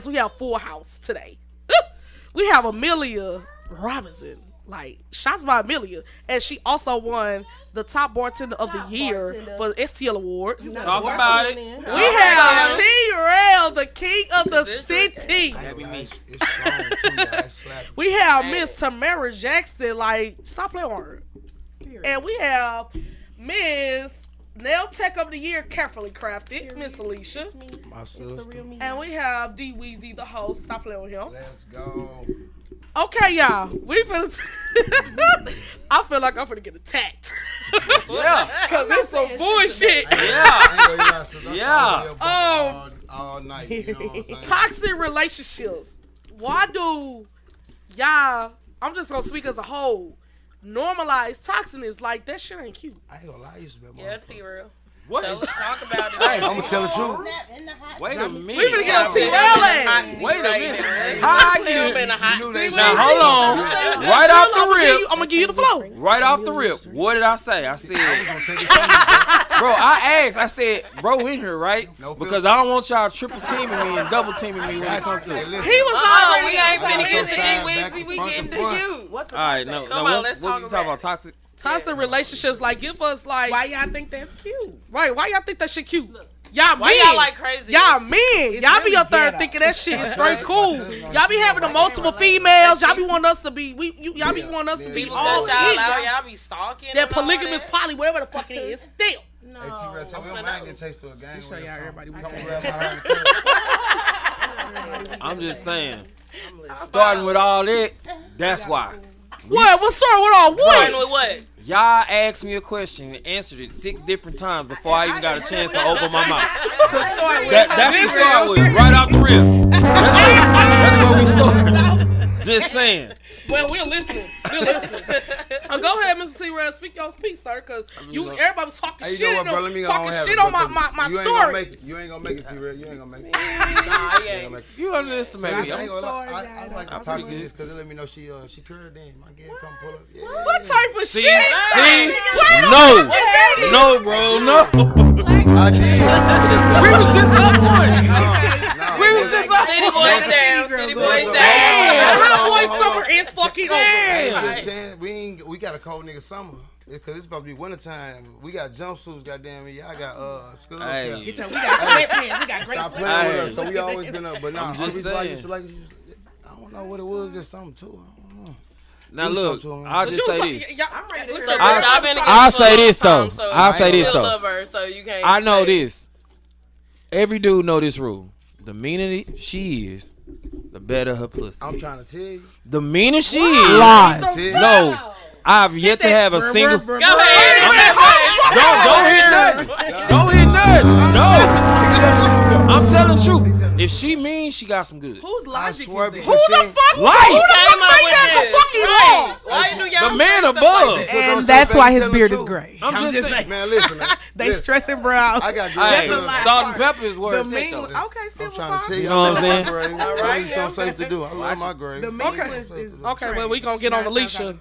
we have Full House today. We have Amelia Robinson. Like, shots by Amelia. And she also won the top bartender of the year for the STL Awards. Talk about it. We have T-Rail, the king of the city. We have Miss Tamara Jackson. Like, stop playing with her. And we have Miss Nail Tech of the Year, carefully crafted, Miss Alicia. My sister. And we have D Weezy, the host. Stop playing with him. Let's go. Okay, y'all. We finna. I feel like I'm finna get attacked. Yeah. Cause it's some bullshit. Yeah. All night. You know what I'm saying? Toxic relationships. Why do y'all? I'm just gonna speak as a whole. Normalize toxicness. Like, that shit ain't cute. I ain't gonna lie, I used to be a Yeah, T-Real. What? Talk about it. I'm gonna tell the truth. Wait a minute. We finna get on T-Rail. Wait a minute. How I get been a hot seat. Now hold on. Right off the rip. I'm gonna give you the flow. Right off the rip. What did I say? I said, bro, I asked. I said, bro, in here, right? Because I don't want y'all triple teaming me and double teaming me when it comes to it. He was already. We ain't finna get to D Weezy. We getting to you. All right, no. Come on, let's what talk you talking about? Toxic? Toxic relationships. Like, give us like. Why y'all think that's cute? Right? Why y'all think that shit cute? Y'all Why men. y'all like crazy? Y'all men. Y'all be really up there ghetto. thinking that shit is straight cool. Y'all be having the multiple females. Y'all be wanting us to be. Y'all be wanting us to be People all that y'all in. out, y'all be stalking. That and all polygamous that. poly, whatever the fuck it is. Still. No. Hey, T-Rex, tell me, we don't mind getting chased to a gang. Show y'all everybody. Come grab my hand. I'm just saying. Starting with all that, that's why. What? What's starting with all Starting what? with what? Y'all asked me a question and answered it 6 different times before I even got a chance to open my mouth. That's what we start with, right off the rip. That's where we start. Just saying. Well, we're listening. We're listening. Go ahead, Mr. T-Rail. Speak your piece, sir, because everybody was talking Hey, you shit, know what, bro? Let me go talking have shit it, on bro, my you ain't gonna make it. stories. You ain't gonna make it, T-Real. You ain't gonna make it. Nah, he ain't. You underestimate me. I ain't gonna lie. I like to talk to this because it let me know she curved in. My girl come pull up. Yeah. What type of shit? See? No, bro, no. I did. We was just up one. We was just up. City boys down. City boys The down. hot boy summer is fucking over. Hey, we got a cold nigga summer. Because it's about to be wintertime. We got jumpsuits, goddamn it. Y'all got skull cap. Hey. We got sweatpants. We got great Stop playing with us. Hey. So we always been up. But nah, I'm just saying. I don't know what it was. Just something too. I don't know. Now look, I'll just say this. I'm ready to hear So, it. but y'all been together I'll for say a long this, though. time, so I'll say you this, still though. love her, so you can't I know say- this. Every dude know this rule. The meaner she is, the better her pussy. I'm trying to tell you. The meaner she is. Lies. No, I've yet to have a single. Go ahead. Don't hit nuts. Don't hit nuts. No. I'm telling the truth. If she means, she got some good. Whose logic swear is this? Who the fuck? Life. Who the fuck Came up made with that this. a fucking law? Why do y'all The man say stuff above. like that? And that's why his beard is Tell the gray. I'm just saying. Man, listen, man. They Listen, stressing brows. I got Hey, good lie. salt and pepper is where The it's at, mean though. one. Okay, I'm civil trying to tell you. You know what I'm saying? All right, it's so safe to do. I love my grave. The mean Okay. one is Okay, well, we gonna get on Alicia.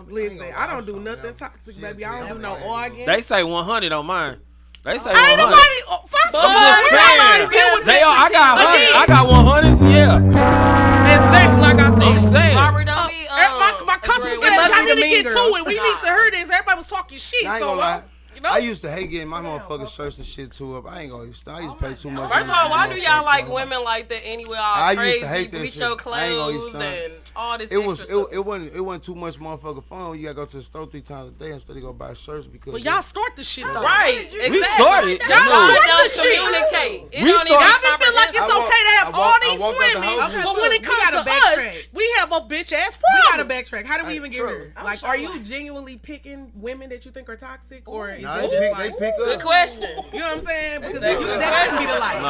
Listen, I don't do nothing toxic, baby. I don't do no arguing. They say 100 on mine. They say Ain't 100. nobody. First of all, I'm just everybody deal saying. with They are, I got 100. Again. I got 100s. Yeah. Exactly like I I'm said. saying. Robert don't be, My customer agree said, with must I be need the to mean get to girls. it. We need to hear this. Everybody was talking shit. I ain't So, gonna lie. you know? I used to hate getting my motherfucking shirts and shit too up. I ain't gonna. I used to pay too much. First of all, why do y'all like women like that anyway? All I used crazy, to hate that bleach shit. your I ain't gonna clothes use and all this It was extra stuff. it wasn't too much motherfucking fun when you gotta go to the store 3 times a day instead of go buy shirts because. But y'all start the shit though. Right, exactly. We started. Y'all No. started don't the shit. communicate. It We don't started- even Y'all been feel like it's I walk- okay to have I all walk- these I walked out the women, house. Okay, but so when it we comes gotta to us, backtrack. we have a bitch ass We gotta problem. backtrack. How did we even get true. here? Like, are you genuinely picking women that you think are toxic, or is Nah, it they just pick, like, they pick Good up. question. you know what I'm saying? Because Exactly. that couldn't be the life.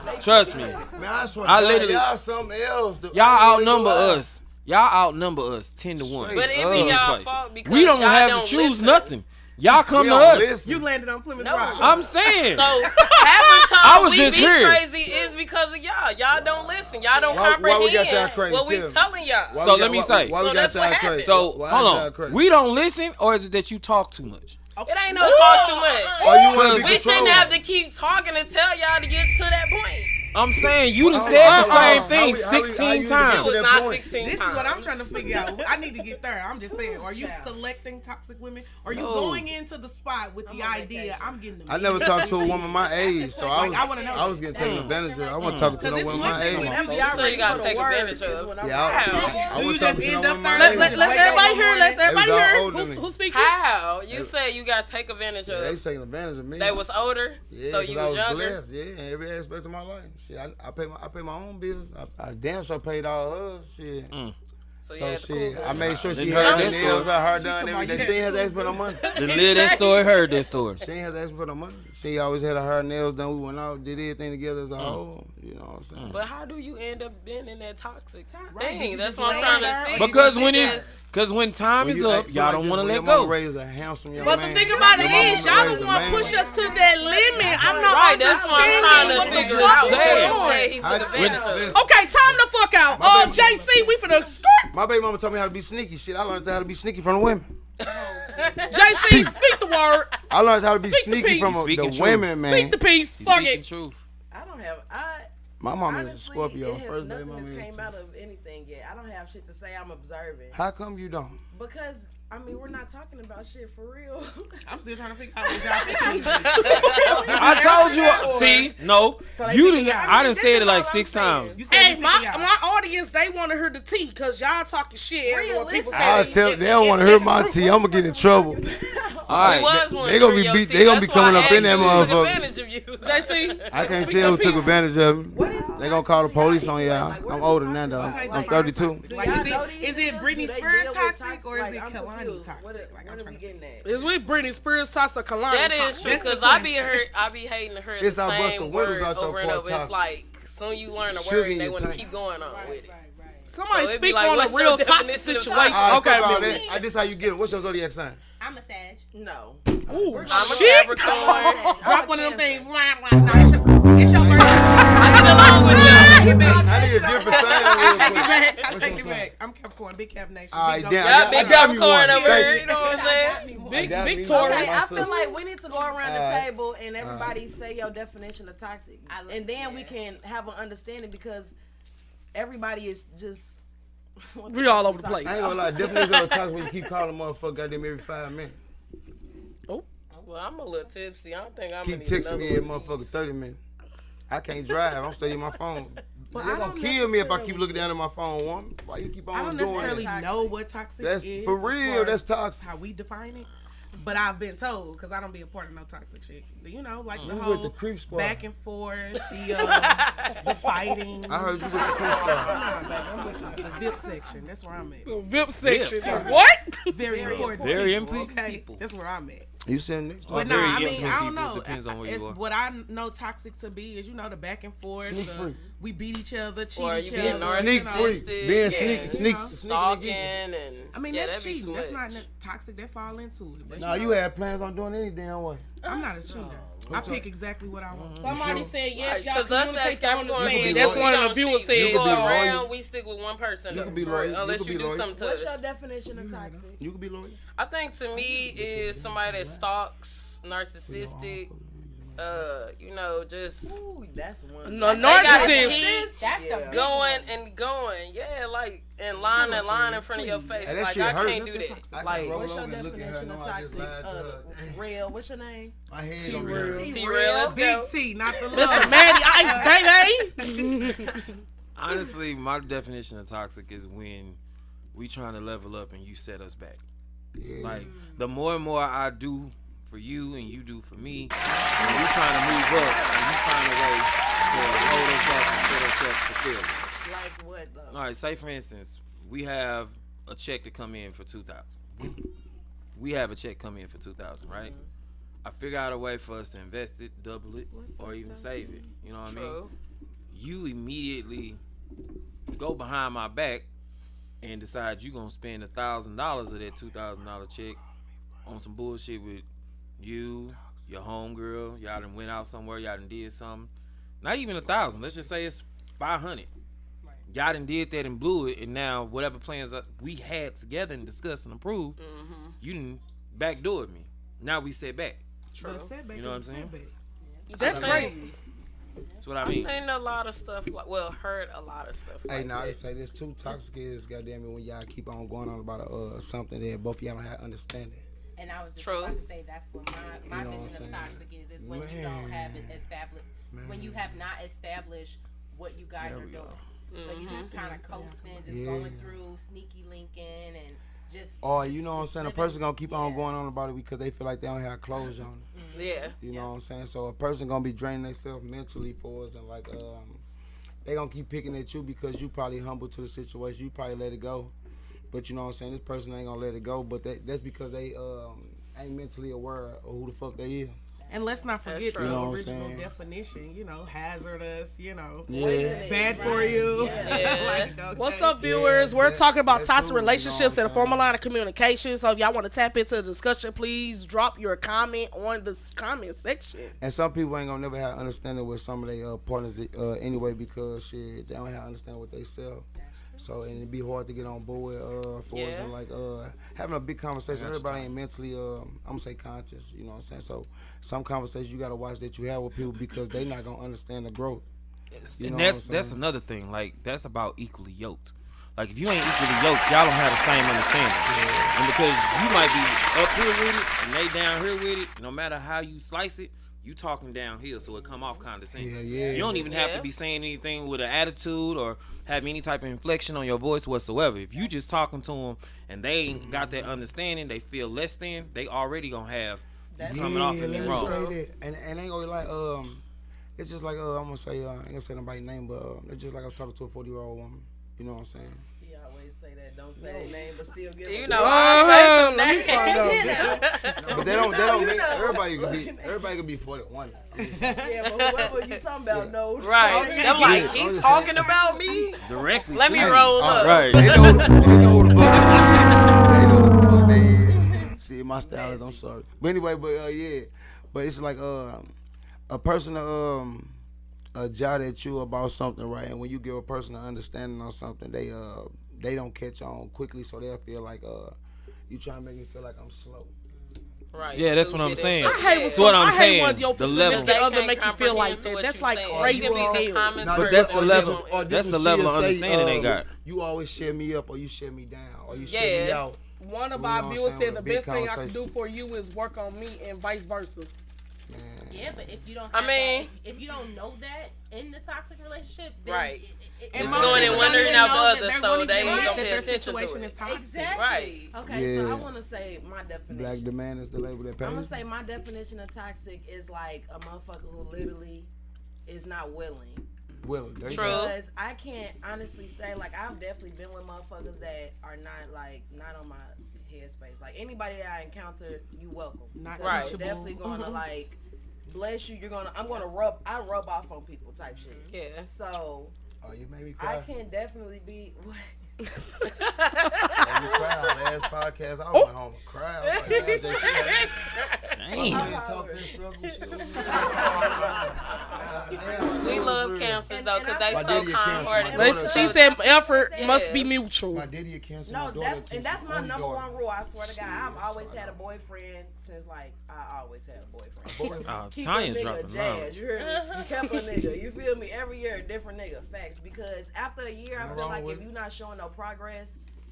No. Trust me. Man, I swear, I to God, literally- y'all something else. Y'all outnumber us. Y'all outnumber us 10 to 1. But it be Oh, y'all Spice. fault because We don't y'all have don't to choose listen. nothing. Y'all come We to don't us. listen. You landed on Plymouth No. Rock. I'm saying. So half the time I was we just be here. crazy is because of y'all. Y'all don't listen. Y'all don't Why comprehend we got y'all crazy? what we Tell me. telling y'all. Why So we let got- me why- say. why we So got that's y'all what crazy? happened. So Why hold y'all on. crazy? We don't listen, or is it that you talk too much? It ain't no talk too much. Or you want to be We shouldn't controlled? have to keep talking to tell y'all to get to that point. I'm saying you done said the same thing 16 It times. was not 16 This is times. what I'm trying to figure out. I need to get there. I'm just saying, are you selecting toxic women? Are you going into the spot with the idea, I'm getting them? I never talked to a woman my age, so I was getting taken that. advantage of. I wasn't talking to no woman my age. So you gotta take advantage of. Yeah, I You wasn't just talking to end no up woman there. my age. Let's everybody hear. Let's everybody They was all hear. older than me. Who's speaking? How? You said you gotta take advantage Yeah, they of. was taking advantage of me. They was older, Yeah, so you 'cause I was younger. blessed. Yeah, in every aspect of my life. Shit, I pay my own bills. I damn sure paid all hers. Shit. So you So had the cool shit, I girls. made sure she Didn't had heard her that nails, story. I her done everything. She ain't had to ask for no money. The live that story, heard that story. She ain't had to ask for no money. She always had her hair and nails done. We went out, did everything together as a whole. You know what I'm saying? But how do you end up being in that toxic Right, thing? did you That's just what I'm lay trying to down? see. Because when Because when time When is you up, act y'all like don't this, want to when let your mama go. raised a handsome young But man. the thing about it Your mama is, y'all raised the a one man. push us to that limit. I'm not right, that's what I'm trying to understanding figure what out. the fuck saying. is You going said he on. took advantage of. Okay, time the fuck out. My baby- JC, we finna skirt. My baby mama told me how to be sneaky. Shit, I learned how to be sneaky from the women. JC, speak the word. I learned how to be Speak the sneaky peace. from Speaking the truth. women, man. Speak the peace. He's Fuck speaking it. truth. I don't have. My mama is a Honestly, Scorpio. it has, First baby nothing mama has is came too. out of anything yet. I don't have shit to say. I'm observing How come you don't? because I mean we're not talking about shit for real. I'm still trying to figure out what y'all thinking. I told you. See, no, they you think didn't. y'all- I done this said is it like all I'm 6 saying. times. You said Hey, you thinking y'all. my audience, they want to hear the tea because y'all talking shit. Every when people I'll say tell they don't want to hear my tea. I'm gonna get in trouble. All right, They gonna be beat. They gonna be coming up in that motherfucker. Advantage of you. JC, I can't tell who took advantage of me. What is They gonna call the police on y'all. Like, what I'm are older we than that though. talking I'm about? 32. Do Like, y'all is it- know these is it niggas? Britney Do they Spears deal with toxic or is Like, it I'm Kalani confused. toxic? What Like, I'm are trying we to- getting at? is with Britney Spears toxic Kalani. That is toxic. true That's the because I be question. hating to hear It's the our bust the same windows word out your over and car over. It's toxic. like soon you learn a Sugar word, in they your want to tank. keep going on with it. Somebody So it'd be speak like, on what's a your real toxic definition of situation. All right, Okay, fuck all Millie. that. This how you get it. What's your zodiac sign? I'm a Sag. No. Ooh, I'm a shit. Capricorn. Drop one of them things. Nah, it's your birthday. I get along with them. I need a different sign. real quick. I take your it sign? back. I'm Capricorn, big Cap Nation. All right, Big damn. go- Y'all I big got me Capricorn one. over Thank here. you. You know what I'm saying? Big, got big me Taurus. Okay, I my feel sister. like we need to go around the Alright. table and everybody say your definition of toxic, I love and then we that. can have an understanding because everybody is just. We all over the place. I ain't gonna lie. Definition of toxic when you keep calling motherfucker goddamn every 5 minutes. Well, I'm a little tipsy. I don't think I'm Keep gonna need texting me another every one. motherfucker 30 minutes. I can't drive. I'm studying my phone. But They're I gonna don't kill me if I keep necessarily- looking down at my phone, woman. Why you keep I on don't doing necessarily that? know what toxic That's is. for as real. far That's as toxic. How we define it. But I've been told, because I don't be a part of no toxic shit. You know, like the You with whole the creep squad. back and forth, the fighting. I heard you with the creep squad. Nah, baby, I'm with the VIP section. That's where I'm at. VIP section. What? Very important. Very people, important okay? people. That's where I'm at. You sitting next to But me. very nah, I mean, intimate I don't people. know. Depends on where you It's are. what I know toxic to be is, you know, the back and forth. Sneak The, freak. we beat each other, cheat Or each you being other. Sneak you know. freak. narcissistic, Being yeah, sneaking stalking, and and I mean, yeah, that's that'd be cheating. too That's much. not toxic. That fall into it. But Nah, you had plans on doing any damn way. I'm not a cheater. I pick exactly what I want. Somebody sure? said yes, y'all Because us as communicate to Capricorns, understand. be That's loyal. one we of the don't viewers cheat. said. You go be loyal. around, we stick with one person. You though, can be for loyal. real, You unless can you be do loyal. something to What's us. your definition of toxic? You can be loyal. I think to me is somebody that stalks, narcissistic, you know, just Ooh, that's one. No, they got narcissist. keys That's Yeah. the big going one. and going. Yeah, like and line in front of your face. Hey, that Like shit I hurt. can't do that. I Like can't roll What's your over and look at her, definition know of I just toxic? lied to her. Real. What's your name? My head T-Real. over here. T-Real, let's go. Big T, not the Mr. little. Matty Ice, baby. Honestly, my definition of toxic is when we trying to level up and you set us back. Yeah. Like the more and more I do for you and you do for me, and we trying to move up and you find a way to hold us back and set us up to failure. Like what though? All right, say for instance, we have a check to come in for 2,000. We have a check come in for 2,000, right? I figure out a way for us to invest it, double it, or even save it. You know what I mean? True. You immediately go behind my back and decide you gonna spend $1,000 of that $2,000 check on some bullshit with you, your homegirl. Y'all done went out somewhere. Y'all done did something. Not even 1,000. Let's just say it's 500. Y'all done did that and blew it, and now whatever plans we had together and discussed and approved, you done backdoored me. Now we set back. But a setback You know what is I'm a saying? setback. That's crazy. That's what I I've mean. seen a lot of stuff, heard a lot of stuff Hey, like now I that. just say this too. Toxic is goddamn it when y'all keep on going on about something that both of y'all don't have understanding. And I was just True. about to say that's what my You know what vision I'm of saying? toxic is when you don't have it established, when you have not established what you guys are doing. So you just kind of coasting, just going through, sneaky linking, and just. Or you know what I'm saying? A living- person gonna keep on going on about it because they feel like they don't have clothes on. Yeah. You know what I'm saying? So a person gonna be draining themselves mentally for us, and like they gonna keep picking at you because you probably humble to the situation. You probably let it go, but you know what I'm saying? This person ain't gonna let it go, but that's because they ain't mentally aware of who the fuck they is. And let's not forget true. the You know what I'm original saying? definition. You know, hazardous. You know, Yeah. bad for you. Yeah. Like, okay. What's up, viewers? We're that- talking about that toxic too, you know relationships what I'm and a formal saying? line of communication. So if y'all want to tap into the discussion, please drop your comment on the comment section. And some people ain't gonna never have understanding with some of their partners anyway because shit they don't have understanding what they sell. So and it'd be hard to get on board for us and like having a big conversation. Everybody ain't mentally I'm gonna say conscious. You know what I'm saying? So some conversations you gotta watch that you have with people because they not gonna understand the growth. You And know what I'm that's saying? another thing. Like that's about equally yoked. Like if you ain't equally yoked, y'all don't have the same understanding. And because you might be up here with it and they down here with it, no matter how you slice it, you talking downhill, so it come off condescending. Yeah. You don't even have to be saying anything with an attitude or have any type of inflection on your voice whatsoever. If you just talking to them and they ain't got that understanding, they feel less than, they already gonna have coming off in let the me wrong. say that. And ain't gonna like it's just like I'm gonna say I ain't gonna say nobody's name, but it's just like I was talking to a 40-year-old woman. You know what I'm saying? He always say that. Don't say their name, but still give You them- know, I say some But they don't you make know. everybody could be 41. Yeah, but whoever you talking about knows. Right. I'm like, he's talking about me? Directly. Let me to you. roll up. Right. They know who the fuck they know who the fuck they is. See, my style is, I'm sorry. But anyway, but it's like a person jot at you about something, right? And when you give a person an understanding on something, they don't catch on quickly, so they'll feel like you trying to make me feel like I'm slow. Right. Yeah, that's what I'm Stupid saying. and I stuff. hate when That's what I'm I hate saying. when your The level. significant other They make you can't feel like comprehend that. what That's you like saying. crazy It can be the as comments hell. Now, But that's the or level. this- or this That's the one level of she'll say, understanding they got. You always share me up, or you share me down, or you share me Yeah. out. One of You know our what I'm viewers saying, said with the a big best thing I can conversation. do for you is work on me and vice versa. Yeah, but if you don't, I mean- if you don't know that in the toxic relationship, then Right. And It's most going people and don't wondering even out know the that other, they're so gonna they even don't that pay their attention to situation it. is toxic. Exactly. Right. Okay, so Yeah. I want to say my definition. Black demand is the label that pays. I'm gonna say my definition of toxic is like a motherfucker who literally is not willing. Well, there you True. go. Because I can't honestly say, like, I've definitely been with motherfuckers that are not on my headspace. Like, anybody that I encounter, you welcome. Not Because Right. I'm teachable. definitely gonna like bless you. I'm gonna rub off on people type shit. Yeah. So Oh, you made me cry. I can definitely be. Made me cry. Last podcast, I went home and cried. I was like, "God, that shit." Dang. I didn't talk that struggle shit. We love cancers, though, because they My so daddy a cancer. kind-hearted. My But daughter- she said effort Yeah. must be mutual. My daddy a cancer. No, my daughter that's cancer. my Only number daughter. one rule. I swear to God, I've Shit, always sorry. had a boyfriend since like I always had a boyfriend. Oh, Keep Tanya's a nigga dropping jazz. knowledge. You heard me? You kept a nigga. You feel me? Every year a different nigga. Facts. Because after a year, I Nothing feel wrong like with if it. you're not showing no progress,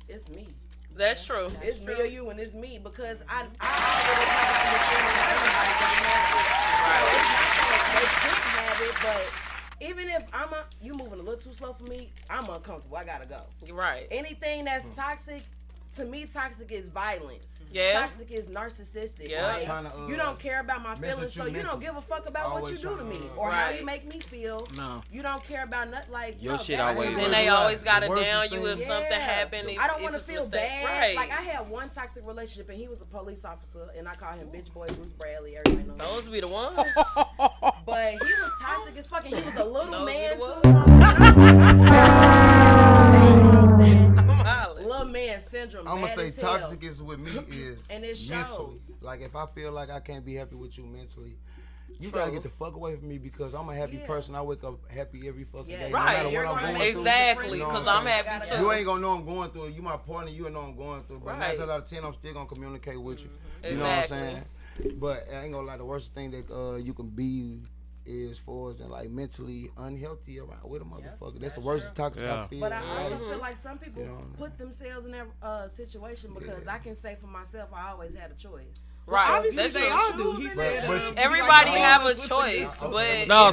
it's me. That's true. It's me or you, and it's me because I already have an understanding of everybody doesn't have it. So it's not that they couldn't have it, but even if you moving a little too slow for me, I'm uncomfortable. I gotta go. Right. Anything that's toxic, to me, toxic is violence. Yeah. Toxic is narcissistic. Yeah. Like, Trying to, you don't care about my mess feelings, with so you you don't mentally. give a fuck about what Always you do to trying me to- or how Right. you make me feel. No. You don't care about nothing. Like Your no, shit that's always- the Then worst. they always got to The worst down you thing- if something happened. I don't if want to it's a feel mistake. bad. Right. Like I had one toxic relationship, and he was a police officer, and I called him Bitch Boy Bruce Bradley. Everybody knows. Those be the ones. But he was toxic as fucking. He was a little Those man be the too. I'm hollering. Little man syndrome. I'm gonna mad say as hell. toxic is with me is And it mentally. shows. Like if I feel like I can't be happy with you mentally, you gotta get the fuck away from me because I'm a happy Yeah. person. I wake up happy every fucking Yeah, day. Right. No matter You're what gonna I'm make going through. Exactly, You know because what I'm saying? happy Gotta too. You ain't gonna know I'm going through it. You my partner, you know I'm going through it. But 9 Right. times out of 10, I'm still gonna communicate with you. You Exactly. know what I'm saying? But I ain't gonna lie, the worst thing that you can be is for us and like mentally unhealthy around with a motherfucker. That's the worst toxic I feel. But I also feel like some people put themselves in that situation because I can say for myself, I always had a choice. Right, obviously they all do. He said everybody have a choice, but No,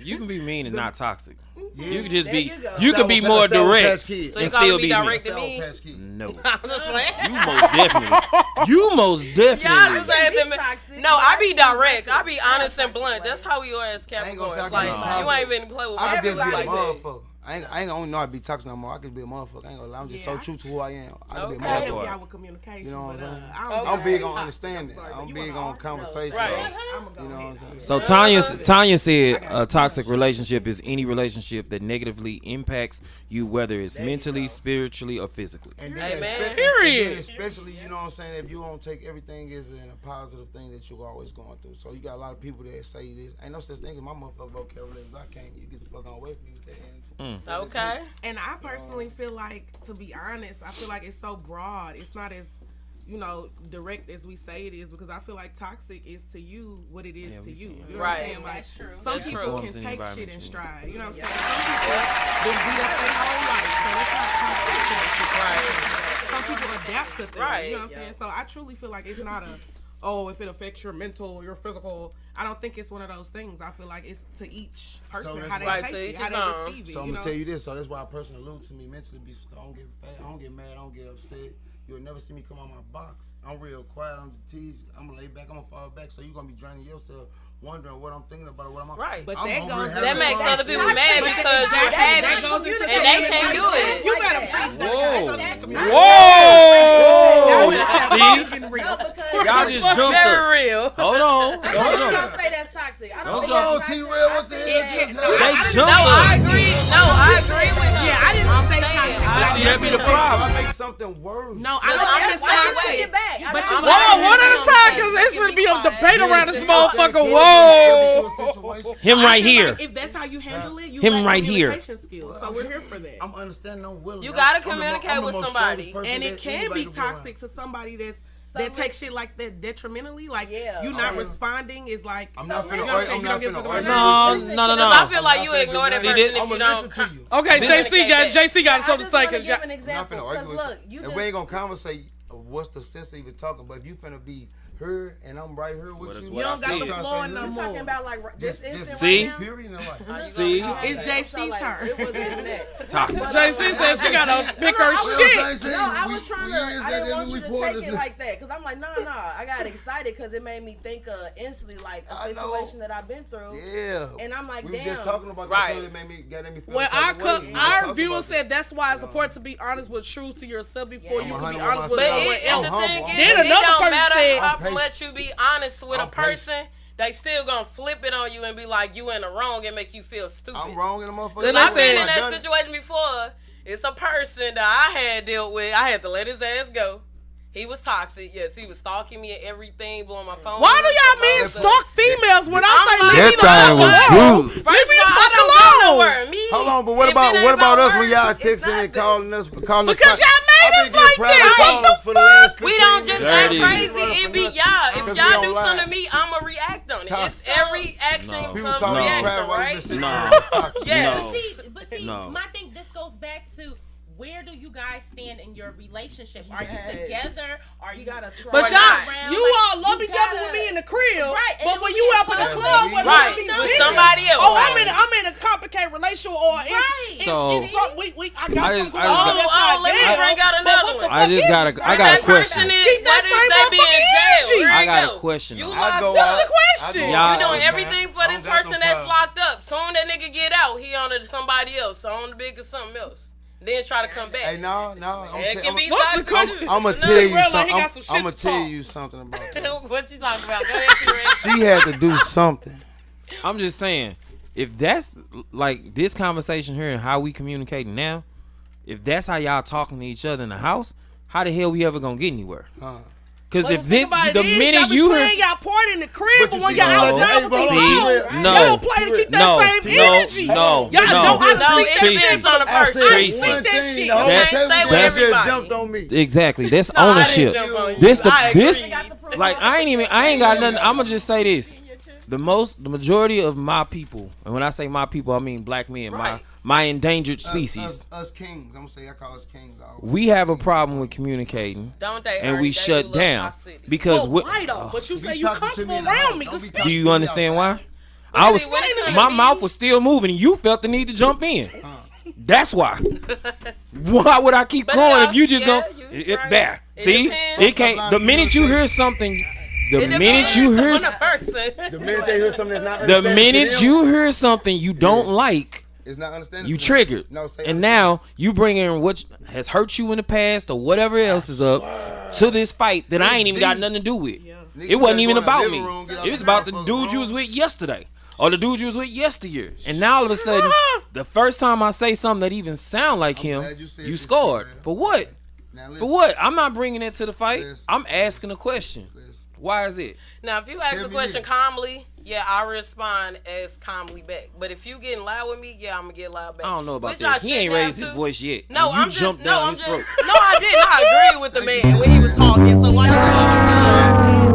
you can be mean and not toxic. You can just be. There You can be more direct so you and gotta still be be direct mean. to me. No, I'm just like, you most y'all definitely. just saying to me. toxic, No, I be but I direct. I choose be not to. honest and blunt. That's how we are as I ain't gonna say I Capricorns. can Like be toxic. you ain't even play with I can just be a everybody like that. motherfucker. I ain't gonna know I be toxic no more. I can be a motherfucker. I ain't gonna lie. I'm just so true to who I am. I can be a Okay. I help motherfucker. y'all with communication. You know what but, I'm saying? I'm I'm big on toxic. understanding. sorry, but I'm you big wanna on argue? conversation. Right. I'm gonna go You know what I'm ahead. saying? So Tanya said a toxic relationship is any relationship that negatively impacts you, whether it's mentally, spiritually, or physically. And Hey, man. Period. Especially, you know what I'm saying, if you don't take everything as in a positive thing that you're always going through. So you got a lot of people that say this. Ain't no such thing as my motherfucking vocabulary is I can't. You get the fuck on away from me with that. Okay. And I personally feel like, to be honest, I feel like it's so broad. It's not as, direct as we say it is, because I feel like toxic is to you what it is to you. You know what I'm Right. saying? Like, That's true. some That's people true. can Forms in take environment shit in change. stride. You know what I'm saying? Some people been beat up their whole life, so it's not toxic to that situation. Some people adapt to things. Right. You know what I'm saying? So I truly feel like it's not if it affects your mental, your physical. I don't think it's one of those things. I feel like it's to each person that's how they right, take to it, each how his they own. receive it. So I'm you gonna know? tell you this. So that's why a person allude to me mentally. I don't get fat. I don't get mad. I don't get upset. You'll never see me come out my box. I'm real quiet. I'm just tease. I'm gonna lay back. I'm gonna fall back. So you're gonna be draining yourself, wondering what I'm thinking about, what I'm on. Right. But I'm that over goes. here That having makes fun. other people mad because you're happy goes into and they can't do it. You gotta preach that. Whoa. That goes into Whoa! See? Y'all just jumped Very us. real. Hold on. I don't say that's toxic. I don't Hold think on, that's T-Real, toxic. what the hell? They No, jumped I us. agree. No, I agree with her. Yeah, I didn't I'm say saying, toxic. See, that be the problem. I make something worse. No, I don't. I'm I'm just just saying, Why saying. you take it back? But I you- mean, Whoa, one at a time, because it's gonna be a debate around this motherfucker. Whoa. Him right I feel here. like if that's how you handle it, you Him lack right here. communication skills. So we're here for that. I'm understanding. I'm willing. You gotta I'm the communicate I'm the with most somebody. strongest person And it that can anybody be could around. toxic to somebody that takes shit like that detrimentally. Like you not responding is like I'm not So finna you argue. I'm you not don't get finna for the argue. No, with you. no, no, Because I no. feel like you ignore that See, person this- if I'm you gonna don't. listen to you. Okay, JC got I something to just say. want to Cause give an I'm not example. finna Because argue with look, you. you And just we ain't gonna conversate. What's the sense of even talking? But if you finna be her and I'm right here with that's you, what you don't got see. the trying to floor say no you- you talking about like this instant See? right now. Period in life. See? It's JC's turn. It wasn't even that. Toxic. JC said she gotta pick her shit. No, I was trying to. I didn't want you to take it this. like that because I'm like, nah. I got excited because it made me think instantly like a I know. situation that I've been through. Yeah. And I'm like, we were damn. just talking about Right. that. So it made me feel. When the type of way. We were our talking viewers about said that's why it's important to be honest with true to yourself before Yeah. you I'm can be 100 honest with with But someone myself. and else. the I'm thing humble. is, Then it another don't person matter said- how I'm patient. much you be honest with a I'm patient. person. They still gonna flip it on you and be like you in the wrong and make you feel stupid. I'm wrong in the motherfucker. Then I've I been said- in that situation before. It's a person that I had dealt with. I had to let his ass go. He was toxic. Yes, he was stalking me and everything, blowing my phone. Why do y'all men stalk females when I say leave me the fuck alone? First Leave me of the all, I fuck don't go alone. nowhere. Me. Hold on, but what if about it ain't us when work, y'all it's texting and not calling us? Because y'all made us like that. What the fuck? We don't just There act it is. crazy. It be y'all. If Because we y'all don't do lie. something to me, I'ma react on it. It's Toxic. every action No. People comes call me reaction, crab while we right? just sitting No. there. It's toxic. Yes. But see, No. my thing, this goes back to where do you guys stand in your relationship? Are you Yes. together? Are you gotta try. But Or y'all, not. you all love me gotta- with me in the crib, Right, and but then when we you get up in the bumped. club with Right, all these with bitches, somebody else. oh, I'm in a complicated relationship, or it's, Right. So- it's some, I got I just- some I just got- that's Oh, not let me there. bring out But another what the one. I just got a If question. that person is, Keep that what same if they be in motherfucking jail? energy. Where I you got a go? question, You though. locked go up. That's out. the question. Y'all- You doing Okay. everything for I this don't got no person that's problem. locked up. Soon that nigga get out, he on to somebody else, on the big or something else. Then try to come back. Hey, no. It can be What's the toxic. question? I'm gonna No, tell you bro, like, he something. got some shit I'm gonna to tell talk. you something about that. What you talking about? Go ahead, T-Rex. She had to do something. I'm just saying, if that's like this conversation here and how we communicating now, if that's how y'all talking to each other in the house, how the hell we ever gonna get anywhere? Because if this, the minute you hear, y'all pouring in the crib, But but you when see, y'all no, outside hey, with bro, the see, hoes, no, y'all don't play to keep that no, same no, energy. no, Y'all no. don't. I No, see it that Tracy. shit from the I first. said I Tracy. see one that thing. shit. The whole can't table say with just everybody. jumped on me. exactly, that's I didn't ownership. jump on you. This the I this agree. Got the proof. like I ain't got nothing. I'ma just say this. The majority of my people, and when I say my people, I mean black men, my endangered species. Us kings, I'm gonna say I call us kings. We have a problem with communicating, Don't they? and we shut down because why though? But you say you comfortable around me to speak. Do you understand why? My mouth was still moving, and you felt the need to jump in. That's why. Why would I keep going if you just don't? There. See, it can't. The minute you hear something. The minute you hear something you don't like, it's not understandable. You triggered. And now you bring in what has hurt you in the past or whatever else is up to this fight that I ain't even got nothing to do with. It wasn't even about me. It was about the dude you was with yesterday or the dude you was with yesteryear. And now all of a sudden, the first time I say something that even sound like him, you scored. For what? For what? I'm not bringing it to the fight. I'm asking a question. Why is it? Now, if you ask a question calmly, I respond as calmly back. But if you getting loud with me, I'm gonna get loud back. I don't know about that. He ain't raised his voice yet. No, I didn't. No, I didn't. I agree with the man when he was talking. So why you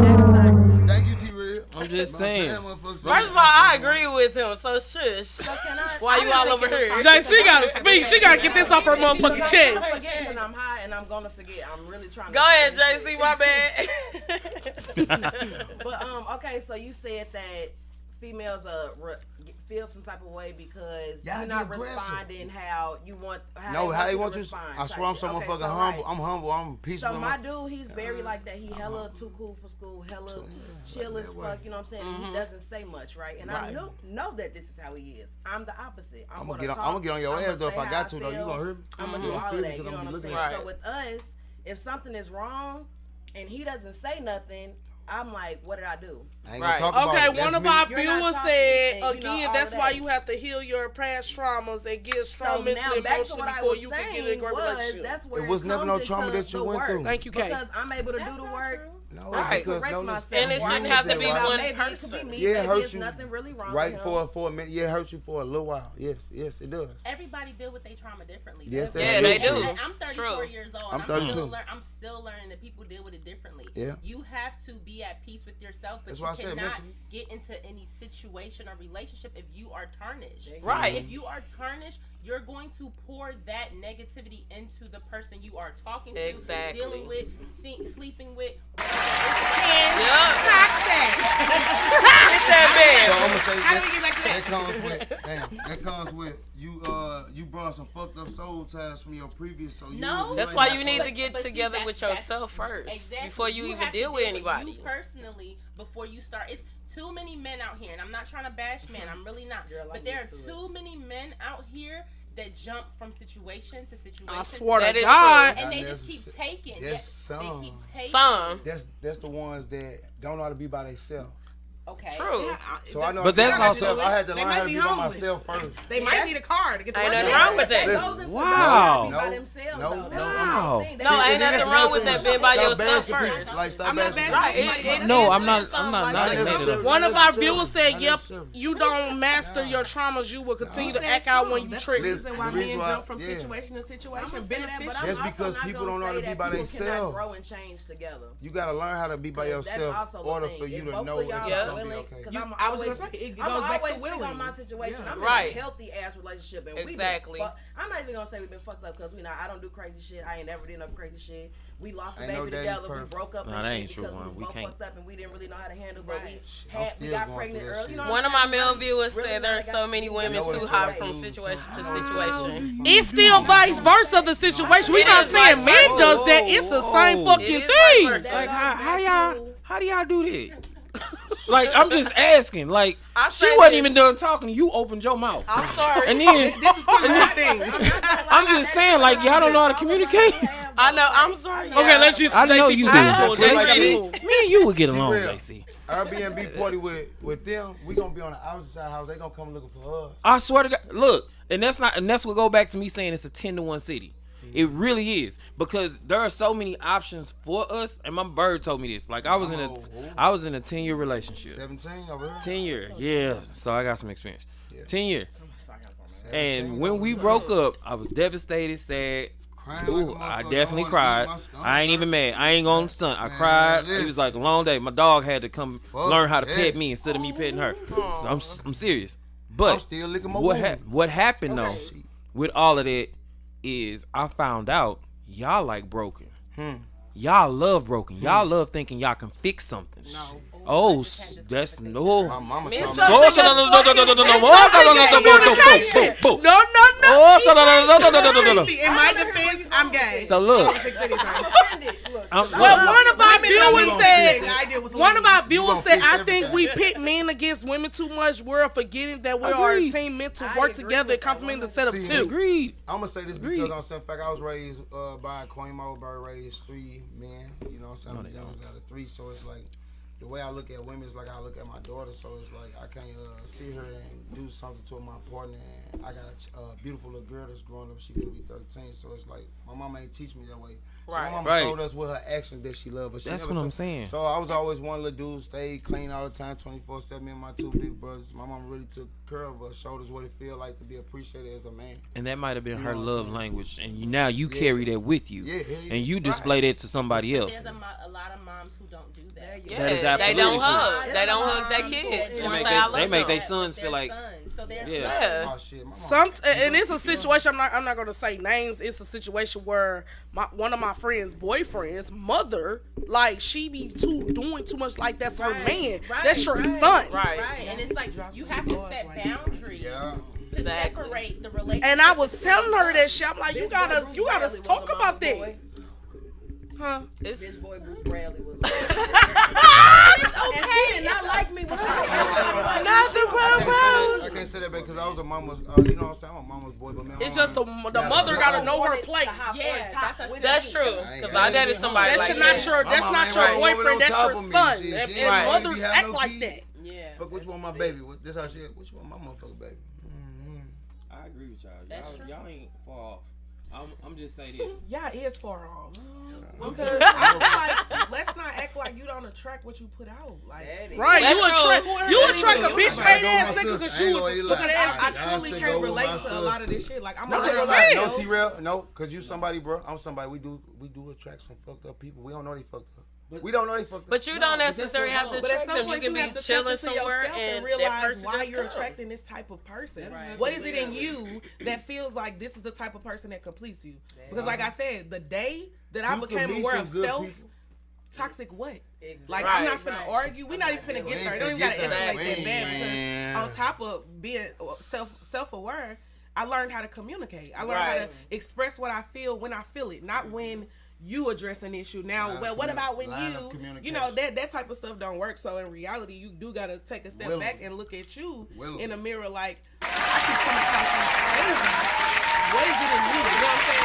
talking? Thank you, T-Real. I'm just saying. First of all, I agree with him. So shush. So can I? Why you all over here? JC gotta speak. She gotta get this off her motherfucking chest. I'm forgetting and I'm high and I'm gonna forget. I'm really trying to. Go ahead, JC. My bad. But okay, so you said that females feel some type of way because you're not responding how you want. How they want you. I swear I'm so motherfucking humble. I'm humble. I'm peaceful. So my dude, he's very like that. He hella too cool for school, hella chill as fuck. You know what I'm saying? And he doesn't say much, right? And I know that this is how he is. I'm the opposite. I'm gonna get on your ass though if I got to though. You gonna hurt me? I'm gonna do all of that. You know what I'm saying? So with us, if something is wrong and he doesn't say nothing, I'm like, what did I do? I ain't gonna talk about it. One of our viewers said, again, that's why you have to heal your past traumas and get strong mentally and emotionally before you can get in a great relationship. It was never no trauma that you went through. Thank you, Kay. Because I'm able to do the work. No, I can correct myself. And it shouldn't have to be one person. Yeah, it hurts you. Nothing really wrong right with him. for a minute. Yeah, it hurts you for a little while. Yes, it does. Everybody deal with their trauma differently. Yes, they do. I'm 34 years old. I'm 32. I'm still learning that people deal with it differently. Yeah. You have to be at peace with yourself, but you cannot get into any situation or relationship if you are tarnished. Right. If you are tarnished, you're going to pour that negativity into the person you are talking to, dealing with, sleeping with. Toxic. Get that man. So I'm gonna say How do we get back to that? That comes with you brought some fucked up soul ties from your previous. So that's why you need to get together with yourself first before you even deal with anybody. You personally, before you start, it's too many men out here, and I'm not trying to bash men. I'm really not. But there are too many men out here that jump from situation to situation. I swear to God. And they just keep taking. Yes, some. They keep taking. Some. That's the ones that don't know how to be by themselves. Okay. True. Yeah, so I know. But that's also I had to learn how to be by myself first. They might need a car to get the Ain't nothing wrong with that. Wow. By themselves, No. No, ain't nothing wrong with that being by yourself first. Like, I'm not bashing. Right. No, I'm not negative. One of our viewers said, "Yep, you don't master your traumas. You will continue to act out when you trigger." That's the reason why men jump from situation to situation. Beneficial. Just because people don't know how to be by themselves. Grow and change together. You gotta learn how to be by yourself in order for you to know if it's gonna be okay. I was gonna say it goes back to willing. On my situation, I'm in a healthy ass relationship, and exactly. I'm not even gonna say we've been fucked up because I don't do crazy shit. I ain't never did no crazy shit. We lost a baby together. We broke up and shit because we both fucked up and we didn't really know how to handle. But we got pregnant early. One of my male viewers said there are so many women too hot from situation to situation. It's still vice versa the situation. We're not saying men does that. It's the same fucking thing. Like how do y'all do that? Like, I'm just asking. Like, she wasn't even done talking. You opened your mouth. I'm sorry. And then This is my thing. I'm just saying, like, y'all don't know how to communicate. I know. I'm sorry. Okay, let's just. I know JC, you do. JC. Me and you would get along, JC. Airbnb party with them. We gonna be on the opposite side of the house. They gonna come looking for us. I swear to God. Look, and that's what go back to me saying it's a 10-to-1 city. It really is, because there are so many options for us. And my bird told me this. Like, I was in a 10-year relationship. 17 over here. 10 year, yeah. So I got some experience. 10 year. And when we broke up, I was devastated, sad, Ooh, I definitely cried. I ain't even mad. I ain't gonna stunt. I cried. It was like a long day. My dog had to come learn how to pet me instead of me petting her. So I'm serious. But I'm still licking my what happened though with all of that is I found out y'all like broken. Y'all love broken. Y'all love thinking y'all can fix something. No. Oh, that's no. My mama No. told me. No. In my defense, I'm gay. So look. One of our viewers said, I think we pit men against women too much. We're forgetting that we are a team meant to work together and complement the set of two. Agreed. I'm gonna say this because I'm saying, in fact, I was raised by a Queen Mobile, raised 3 men. You know what I'm saying? I'm the youngest out of 3, so it's like the way I look at women is like I look at my daughter. So it's like I can't see her and do something to my partner. And I got a beautiful little girl that's growing up. She's gonna be 13. So it's like my mama ain't teach me that way. So my mama showed us with her actions that she loved. But she that's never what I'm saying. So I was always one little dude, stayed clean all the time, 24/7. Me and my 2 big brothers. My mama really took care of us, showed us what it feel like to be appreciated as a man. And that might have been her love language, and now you carry that with you, and you display that to somebody else. There's a lot of moms who don't do that. That is absolutely they don't true. hug. They don't hug their kids. They make their sons feel like. So they're Oh, shit, And it's a situation. I'm not gonna say names. It's a situation where one of my friends' boyfriend's mother, like she be doing too much. Like that's her man. That's your son. Right. And it's like you have to set boundaries. To separate the relationship. And I was telling her that shit. I'm like, you gotta talk about that. Huh? Bitch boy Bruce Bradley was. And she did not like me when I can't say that because I was a mama's. You know what I'm saying? I'm a mama's boy, but man, It's just the mother gotta know her place. Yeah, that's true. Because I dated somebody. That's like not your boyfriend. That's your son. And mothers act like that. Yeah. Fuck which one my baby. This how she. Which one my motherfucker baby. I agree with y'all. Y'all ain't far off. I'm just saying this. Yeah, it is far off. Because I feel like let's not act like you don't attract what you put out. Like right, you attract a bitch made ass nigga because you was a stupid ass. I truly can't relate to a lot of this shit. Like I'm not saying no T-Rail, no, because you somebody, bro. I'm somebody. We do attract some fucked up people. We don't know they fucked up. We don't know they fucked up. But you don't necessarily have to attract them. You can be chilling somewhere and realize why you're attracting this type of person. Right. What is it in you that feels like this is the type of person that completes you? Because like I said, the day that I became aware of self, toxic what? Exactly. Like I'm not finna argue. We're not even finna get there. It don't even gotta escalate that bad because on top of being self-aware, I learned how to communicate. I learned how to express what I feel when I feel it, not when you address an issue. Now, well, what about when you know, that type of stuff don't work. So in reality, you do gotta take a step back and look at you in a mirror. Like I keep coming across these crazy. What is it in me? You know what I'm saying?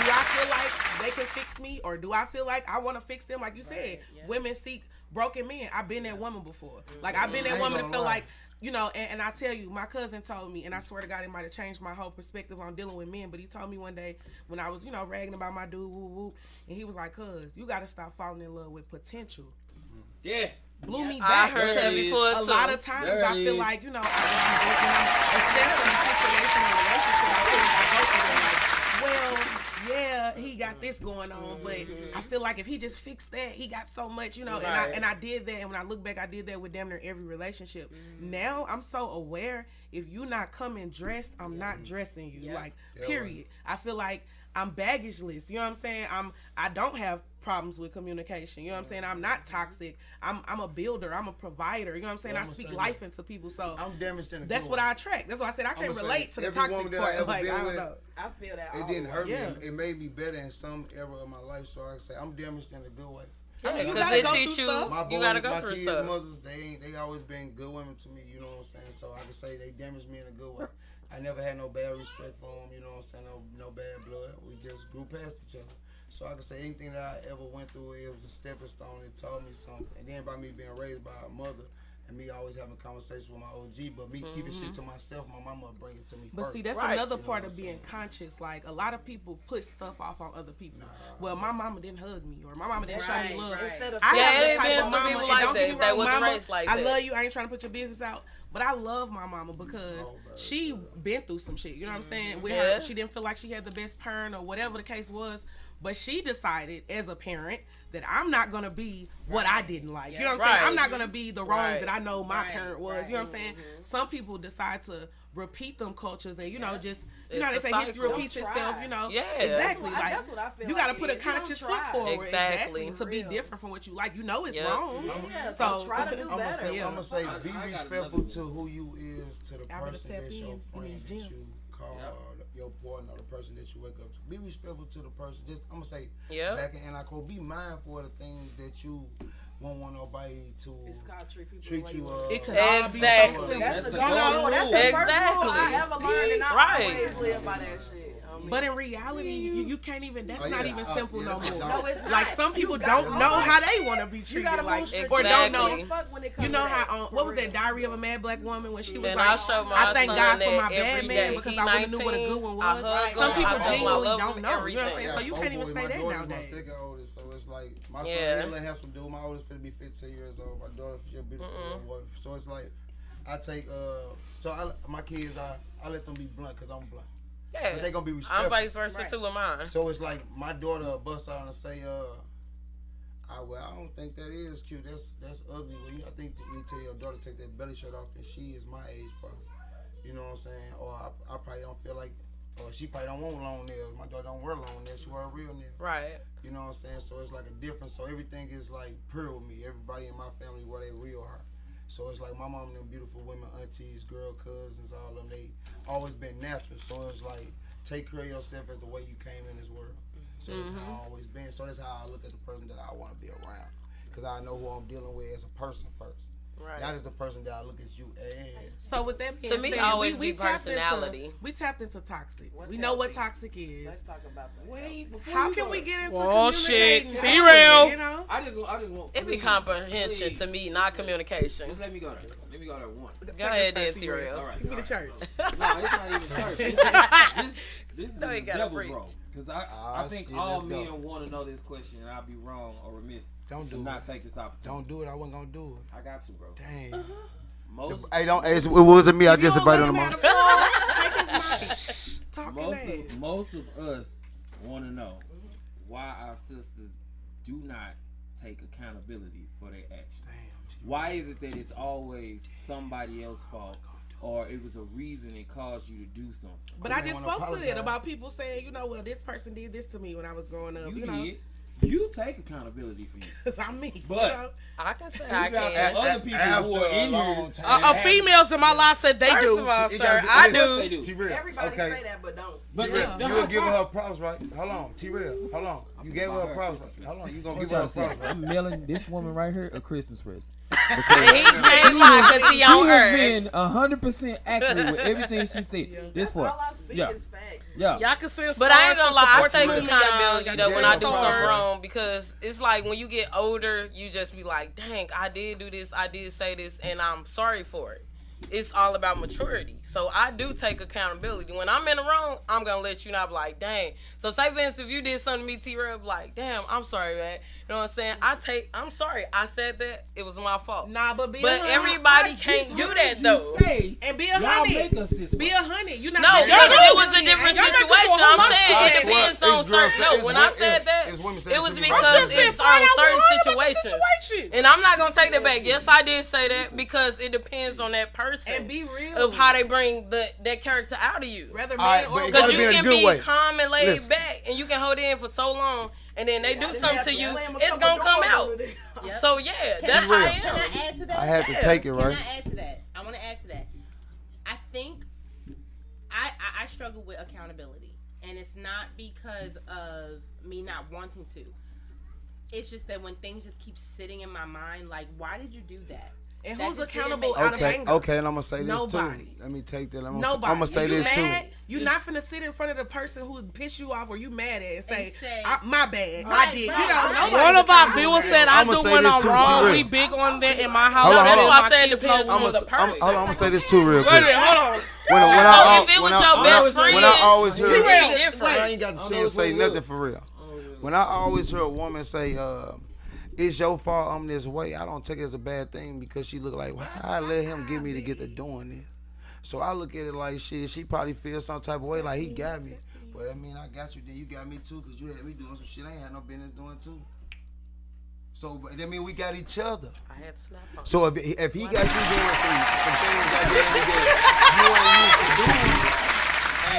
Do I feel like they can fix me, or do I feel like I want to fix them? Like you said, women seek broken men. I've been that woman before. Like I've been that woman to feel like. You know, and I tell you, my cousin told me, and I swear to God, it might have changed my whole perspective on dealing with men, but he told me one day when I was, you know, ragging about my dude, and he was like, cuz, you got to stop falling in love with potential. Yeah. Blew me back. I heard that before, a lot of times I feel like, you know, when I'm assessing the situation and relationship, I feel like I go through that, like, well, yeah, he got this going on, but I feel like if he just fixed that, he got so much, you know, and I did that, and when I look back, I did that with damn near every relationship. Now I'm so aware, if you not coming dressed, I'm not dressing you, like, period. I feel like I'm baggageless, you know what I'm saying? I don't have problems with communication, you know what I'm saying? I'm not toxic. I'm a builder. I'm a provider, you know what I'm saying? I speak life into people, so I'm damaged in the that's what I attract. That's why I said I can't relate to the toxic part. Like, I don't know. I feel that it didn't hurt me. It made me better in some era of my life, so I say I'm damaged in a good way. Yeah, because they teach you, you gotta go through stuff. My kids' mothers, they always been good women to me, you know what I'm saying? So I can say they damaged me in a good way. I never had no bad respect for them, you know what I'm saying? No bad blood. We just grew past each other. So I can say anything that I ever went through, it was a stepping stone. It taught me something. And then by me being raised by a mother, and me always having conversations with my OG, but me keeping shit to myself, my mama bring it to me first. But see, that's another part of being conscious. Like, a lot of people put stuff off on other people. Well, my mama didn't hug me, or my mama didn't show me love. Instead of I have the type of mama, and like don't get me wrong, mama, like I love you, I ain't trying to put your business out, But I love my mama because she been through some shit. You know what I'm saying? With her, she didn't feel like she had the best parent or whatever the case was. But she decided as a parent that I'm not going to be what I didn't like. You know what I'm saying? I'm not going to be the wrong that I know my parent was. You know what I'm saying? Some people decide to repeat them cultures and, you know, just, you know, they say history repeats itself, you know. Yeah. Exactly. That's what I feel you got to put a conscious foot forward. Exactly. To be different from what you like. You know it's wrong. Yeah, so try to do better. I'm going to say be respectful to who you is, to the person that's your friend that you call your partner, the person that you wake up to. Be respectful to the person. Just, I'm gonna say, back in NICO, be mindful of the things that you won't want nobody to treat you. It could all be so that's the first rule I ever learned, and I always live by that shit. But in reality, you can't even. That's not even simple no more. No, it's not. Like some people don't know how they want to be treated, like, or don't know. You know how? What was that Diary of a Mad Black Woman when she was like, "I thank God for my bad man because I wouldn't knew what a good one was." Some people genuinely don't know. You know what I'm saying? So you can't even say that nowadays. My second oldest, so it's like my son Ella has to do. My oldest finna be 15 years old. My daughter, she's a beautiful wife. So it's like I take my kids. I let them be blunt because I'm blunt. Yeah, but they gonna be respectful. I'm vice versa too with mine. So it's like my daughter bust out and say, I don't think that is cute. That's ugly. Well, I think you need to tell your daughter to take that belly shirt off, and she is my age, probably. You know what I'm saying? Or I probably don't feel like, or she probably don't want long nails. My daughter don't wear long nails. She wear a real nail. Right. You know what I'm saying? So it's like a difference. So everything is like pure with me. Everybody in my family wear they real heart. So it's like my mom and them beautiful women, aunties, girl, cousins, all of them, they always been natural. So it's like, take care of yourself as the way you came in this world. So that's how I always been. So that's how I look at the person that I want to be around. Because I know who I'm dealing with as a person first. Right. Not as the person that I look at you as. So with that being to me, said, always we be personality. We tapped into toxic. We know what toxic is. Let's talk about that. Wait, how can we get into shit? communicating? T-Rail. You know? I just want. It be comprehension to me, not communication. Just let me go there. Let me go there once. Go ahead, then, T-Rail. All right. Give me the church. No, it's not even church. This is the devil's role. Because I think all men want to know this question, and I'd be wrong or remiss to not take this opportunity. Don't do it. I wasn't going to do it. I got to, bro. Dang. Most, it wasn't me. I just invited him on. Most of us want to know why our sisters do not take accountability for their actions. Why is it that it's always somebody else's fault, or it was a reason it caused you to do something? But I just spoke to it about people saying, you know, well, this person did this to me when I was growing up. You know? did. You take accountability for you. Because I'm me. But you know? I can say you I got can. some other people who are in here. Females in my life said they First do. of all, sir, I They do. do. Everybody say that, but don't. But You were giving her props, right? Hold on, T-Real. Hold on. You gave her props. Hold on. You gonna give her props, right? I'm mailing this woman right here a Christmas present. And he came by because he on She has earth. been 100% accurate with everything she said. This for All I speak is facts. yeah. Y'all can send But I ain't gonna lie, I support take to me, accountability y'all. though when I do Stars. something wrong, because it's like when you get older, you just be like, dang, I did do this, I did say this, and I'm sorry for it. It's all about maturity. So I do take accountability. When I'm in the wrong, I'm gonna let you know. I'm like, dang. So say Vince, if you did something to me, T-Rev, like, damn, I'm sorry, man. You know what I'm saying? I'm sorry. I said that. It was my fault. Nah, but everybody can't do that though. And be a Y'all honey. make us this way. Be a honey. You not No, saying it was a different situation. I'm saying it It's depends on girls certain. say- No, it's when wo- I said that, it's women saying it was to me, because I'm just it's being on certain situation. situations. And I'm not gonna take that back. Yes, I did say that because it depends on that person And be real. of how they bring that character out of you. Rather All right, man but or it Because gotta you be in a can good be way. calm and laid Listen. back, and you can hold it in for so long, and then they do something to you, Slam a it's couple gonna come doors out. over there. Yep. So yeah, Can that's how I Can am. I add to that? I had to take it, Can right? I add to that? I want to add to that. I think I struggle with accountability, and it's not because of me not wanting to. It's just that when things just keep sitting in my mind, like, why did you do that? And That who's just didn't accountable make out of sense. anger? Okay, and I'm gonna say this Nobody. too. Let me take that. I'm Nobody. gonna say you this mad, too. You're not finna sit in front of the person who pissed you off or you mad at and say, say, my bad. Right, I did. right, You know, right. nobody's One of our accountable viewers for said that. I I'ma do say when this I'm too, wrong. T-Real. We big on that in my house. Hold on, That's hold why on. I said it depends I'm on the person. hold on, I'm gonna say this too real Wait a quick. minute, hold on. When So I if it was when your best friend, I always hear, it'd be I different. ain't got to say nothing for real. When I always hear a woman say, it's your fault I'm this way. I don't take it as a bad thing because she look like, well, I let him get me to get to doing this. So I look at it like, shit, she probably feels some type of way, like he got me. But I mean, I got you, then you got me too, because you had me doing some shit I ain't had no business doing too. So, but that mean we got each other. I had to snap on. So if he got you doing some things that you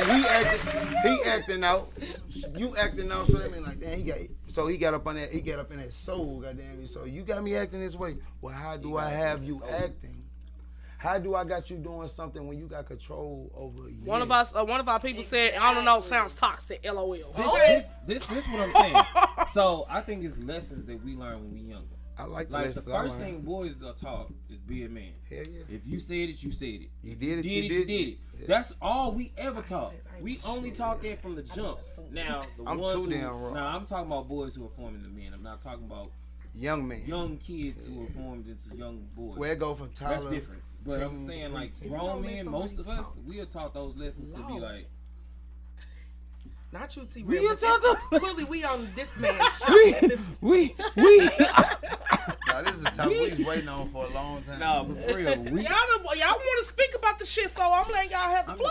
ain't acting, he acting out, you acting out. So that mean like, damn, he got up in that soul, goddamn. So you got me acting this way. Well, how do I have you acting? How do I got you doing something when you got control over you? One of our people said, I don't know, sounds toxic, LOL. This what I'm saying. So I think it's lessons that we learn when we younger. I like the first thing boys are taught is be a man. Hell yeah. If you said it, you said it. You did it, you did it. Yeah. That's all we ever taught. We only taught that from the jump. Now, I'm talking about boys who are forming the men. I'm not talking about young men, young kids who are formed into young boys. Where it go from Tyler? That's different. But I'm saying, like, grown men, most of us, we are taught those lessons to be like. Not you, T. Clearly, we on this man's show. We. Now, this is a topic we've waiting on for a long time. No, but for real, y'all want to speak about the shit, so I'm letting y'all have the floor.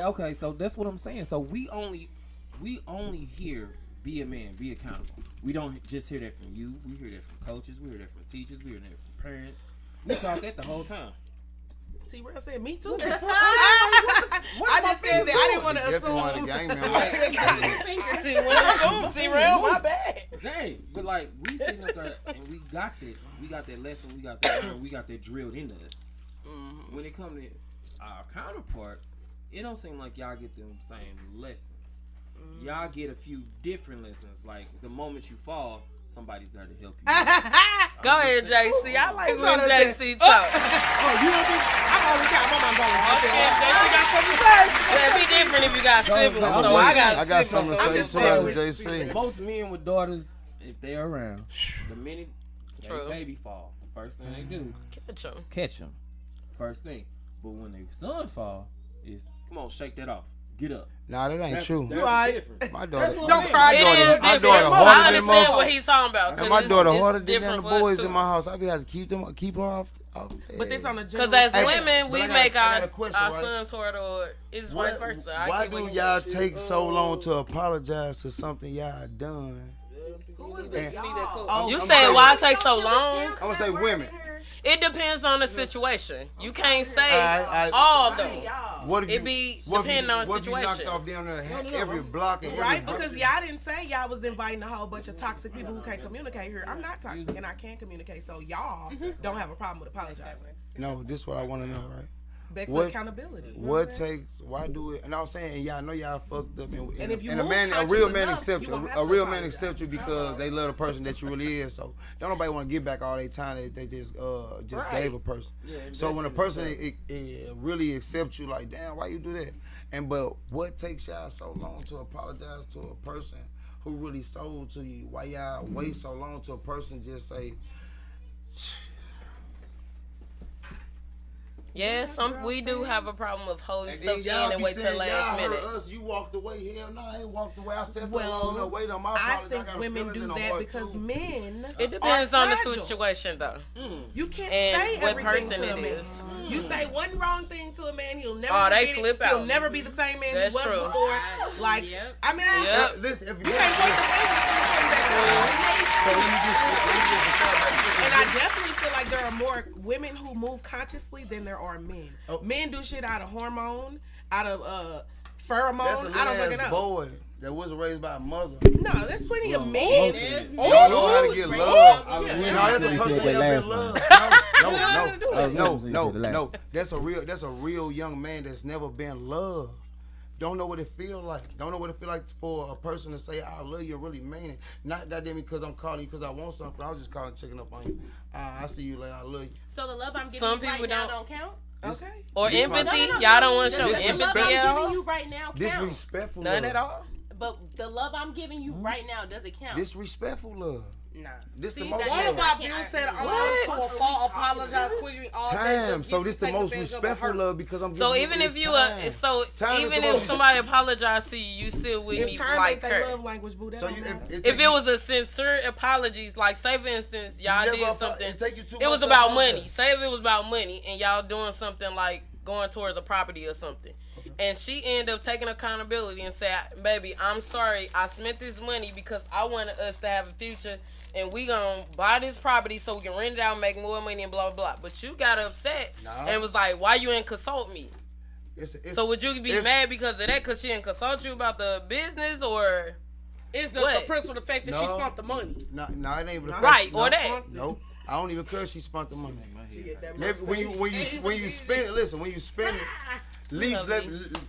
Okay, so that's what I'm saying. So we only hear be a man, be accountable. We don't just hear that from you. We hear that from coaches. We hear that from teachers. We hear that from parents. We talk that the whole time. T-Rail said, me too. What I just said that. I didn't want to assume. T-Rail, my bad. Dang, but like we sitting up there and we got that lesson, we got that learn, we got that drilled into us. Mm-hmm. When it comes to our counterparts, it don't seem like y'all get them same lessons. Mm-hmm. Y'all get a few different lessons. Like the moment you fall, somebody's there to help you. Go ahead, JC. I like when JC talk. You don't think I'm only counting my mom. JC got something to say. It'd be different if you got siblings. So I got something to say to JC. Most men with daughters, if they're around, the minute they baby fall, the first thing they do catch them. First thing. But when their son fall, is come on, shake that off. Get up. Nah, that ain't true. That's the difference. My daughter, don't cry. My daughter harder I than understand what he's talking about. And my daughter harder than the boys in my house. I be have to keep her off. But this on the because as women, we make our sons harder, or it's vice versa. Why do y'all take so long to apologize to something y'all done? You said why it take so long? I'm gonna say women. It depends on the situation. You can't say all of them. It be depending on the situation. What if you knocked off down there every block and right? Because y'all didn't say y'all was inviting a whole bunch of toxic people who can't communicate here. I'm not toxic and I can communicate, so y'all don't have a problem with apologizing. No, this is what I want to know, right? Back to accountability. What takes? Why do it? And I was saying, y'all know y'all fucked up, and if you a real man accepts you. A real man accepts you because they love the person that you really is. So don't nobody want to give back all their time that they just gave a person. Yeah, so when a person really accepts you, like, damn, why you do that? But what takes y'all so long to apologize to a person who really sold to you? Why y'all wait so long to a person just say? Yeah, we do have a problem with holding stuff in and wait till last minute. Us, you walked away. Hell no, I ain't walked away. I said, no, wait on my I think women do that because men. It depends on the situation, though. You can't say everything to a man. You say one wrong thing to a man, he'll never. Flip out. He'll never be the same man he was before. Like, I mean, listen, if you can't wait to say this. And I definitely feel like there are more women who move consciously than there are men. Men do shit out of hormone, out of pheromone. I don't fucking know. Boy that wasn't raised by a mother. No, there's plenty of men. Don't know how to get love. No, that's a person No. That's a real young man that's never been loved. Don't know what it feel like. Don't know what it feel like for a person to say, I love you and really mean it. Not goddamn because I'm calling you because I want something. I was just calling, checking up on you. I see you later. I love you. So the love I'm giving you right now don't count? Okay. Or empathy. Y'all don't want to show empathy at all? You right now disrespectful. None at all. But the love I'm giving you right now doesn't count. Disrespectful love. Nah. This See, the most One love. of our bills said, I'm to a fault, apologize quickly, all that. Time. So this the most respectful love because I'm giving So you even this if you time. even if somebody apologized to you, you still wouldn't even like her. Love language, boo. So If it was a sincere apologies, like say for instance, y'all did something, it was much about to money. apologize. Say if it was about money and y'all doing something like going towards a property or something. And she ended up taking accountability and said, baby, I'm sorry, I spent this money because I wanted us to have a future and we gonna buy this property so we can rent it out and make more money and blah, blah, blah. But you got upset and was like, why you ain't consult me? So would you be mad because of that because she didn't consult you about the business or... It's just the principle, the fact that she spent the money. No, it ain't even right, or that. Nope. I don't even care if she spent the money. When you spend it, listen, when you spend it, at least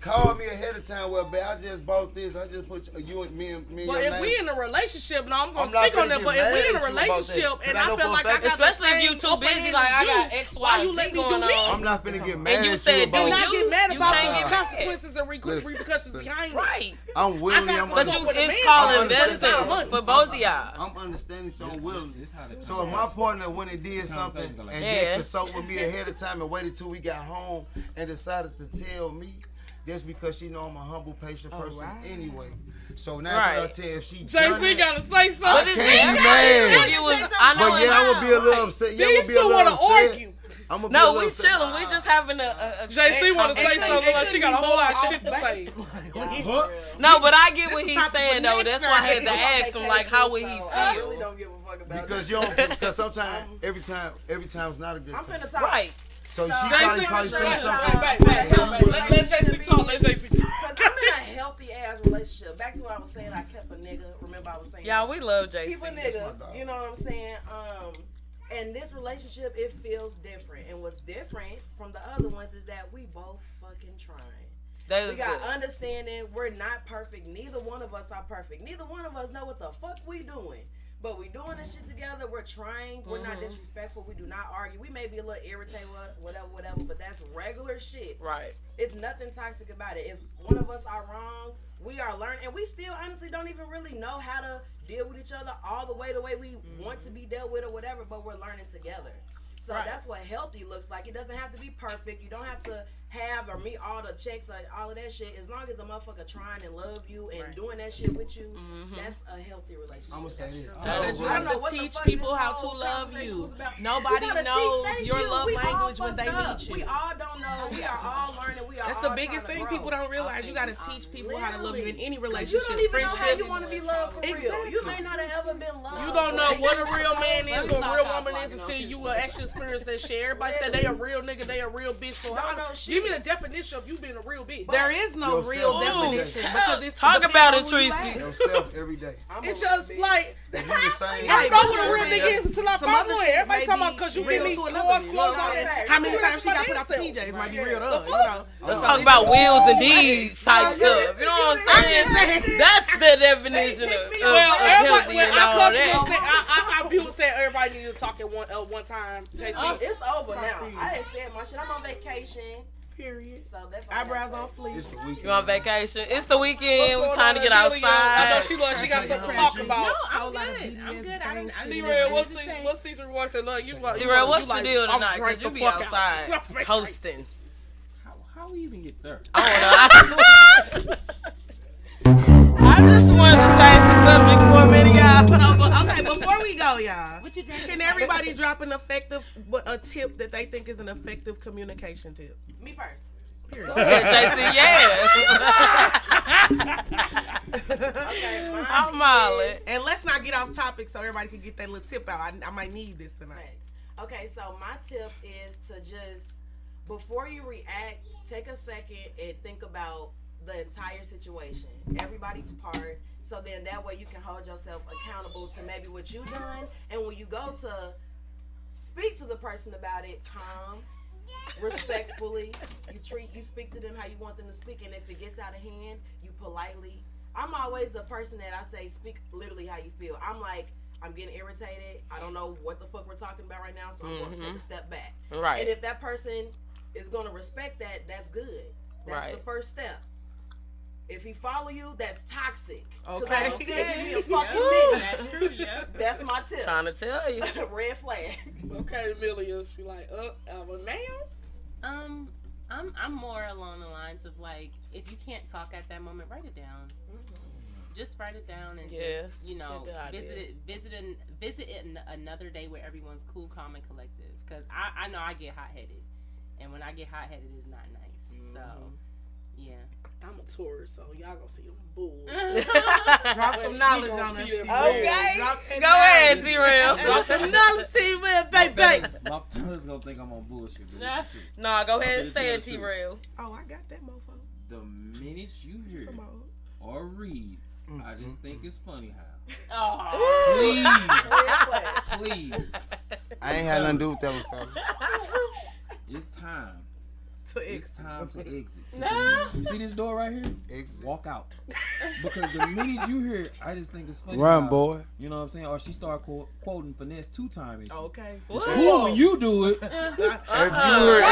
call me ahead of time. Well, babe, I just bought this. I just put you and me and But if name. we in a relationship, now I'm gonna speak on that. But if we in a relationship and I feel like I got especially if you too busy, like I got X, why Y, you let me do going me? on. I'm not finna get mad. And you at said, you do about not get mad about can't the get consequences and repercussions behind it. Right. I'm willing. But it's called investing for both of y'all. I'm understanding, so I'm willing. So if my partner went and did something and did consult with me ahead of time and waited till we got home and decided to tell me, that's because she know I'm a humble, patient person anyway. So now I'll tell if she JC gotta say something. I can't be mad. But yeah, I would be a little upset. Yeah, These two wanna argue. No, we chilling. We just having a JC want to say something like she got a whole lot of shit to say. No, but I get what he's saying though. That's why I had to ask him like, how would he feel? I really don't give a fuck about because you don't. Because sometimes, every time's not a good time. I'm finna talk. Right. So she probably said something. Let JC talk. Let JC talk. Because I'm in a healthy ass relationship. Back to what I was saying, I kept a nigga. Remember I was saying. Yeah, we love JC. Keep a nigga. You know what I'm saying? And this relationship, it feels different. And what's different from the other ones is that we both fucking trying. We got understanding. We're not perfect. Neither one of us are perfect. Neither one of us know what the fuck we doing. But we doing this shit together. We're trying. We're not disrespectful. We do not argue. We may be a little irritated, whatever. But that's regular shit. Right. It's nothing toxic about it. If one of us are wrong, we are learning. And we still honestly don't even really know how to deal with each other all the way we want to be dealt with or whatever. But we're learning together. So that's what healthy looks like. It doesn't have to be perfect. You don't have to have or meet all the checks or all of that shit. As long as a motherfucker trying and love you and doing that shit with you, that's a healthy relationship. I'm gonna say this. You have to teach people how to love you. Nobody knows your love language when they meet you. We all don't know. We are all learning. That's the biggest thing people don't realize. You got to teach people how to love you in any relationship. You don't even know how you want to be loved for real. You may not have ever been loved. You don't know what a real man is or a real woman is until you actually experience that shit. Everybody said they a real nigga, they a real bitch. For give me the definition of you being a real bitch. There is no real definition because it's talk about it, Tracy. Yourself every day. It's just like I don't know what a real nigga is until I find one. Everybody talking about because you give me clothes on it. How many times she got put out the PJs might be real to us, you know. Let's talk about wheels and deeds type stuff. You know what I'm saying? That's the definition of healthy and all that. I view saying everybody needs to talk at one time. JC, it's over now. I didn't say my shit. I'm on vacation. Period. So that's eyebrows on fleek. It's the weekend. You on vacation? It's the weekend. We're trying to get outside. I know she got something to talk about. No, I'm good. I don't T-Ray, what's these rewards to look? T-Ray, what's the deal tonight? Because you be outside hosting. How we even get there? I don't know. I just wanted to change the subject for a minute, y'all. Okay, before we go, y'all, What you drinking? can everybody drop a tip that they think is an effective communication tip? Me first. Period. JC, yeah. Okay, I'm Molly. And let's not get off topic so everybody can get that little tip out. I might need this tonight. Okay, so my tip is to just, before you react, take a second and think about the entire situation, everybody's part, so then that way you can hold yourself accountable to maybe what you've done, and when you go to speak to the person about it, calm, respectfully, you speak to them how you want them to speak, and if it gets out of hand, you politely. I'm always the person that I say speak literally how you feel. I'm like, I'm getting irritated, I don't know what the fuck we're talking about right now, so I'm going to take a step back. Right. And if that person is going to respect that, that's good. That's the first step. If he follow you, that's toxic. Okay. Like you said, give me a fucking minute. That's true, yeah. That's my tip. Trying to tell you. Red flag. Okay, Amelia, she like, ma'am? I'm more along the lines of like, if you can't talk at that moment, write it down. Just write it down and just, you know, visit it another day where everyone's cool, calm, and collective. Because I know I get hot-headed. And when I get hot-headed, it's not nice. So, yeah. I'm a tourist, so y'all gonna see them bulls. Drop some knowledge on us. Okay. Go ahead, T-Rail. Drop some knowledge, T-Rail, baby. My fellas gonna think I'm on bullshit. Nah, go ahead and say it, T-Rail. Oh, I got that mofo. The minute you hear or read, I just think it's funny how. Please. I ain't had nothing to do with that one, fella. It's time. It's time to exit. No. You see this door right here? Exit. Walk out. Because the minute you hear it, I just think it's funny. Run, how, boy. You know what I'm saying? Or she start quoting finesse 2 times. Okay. It's cool when you do it. If you heard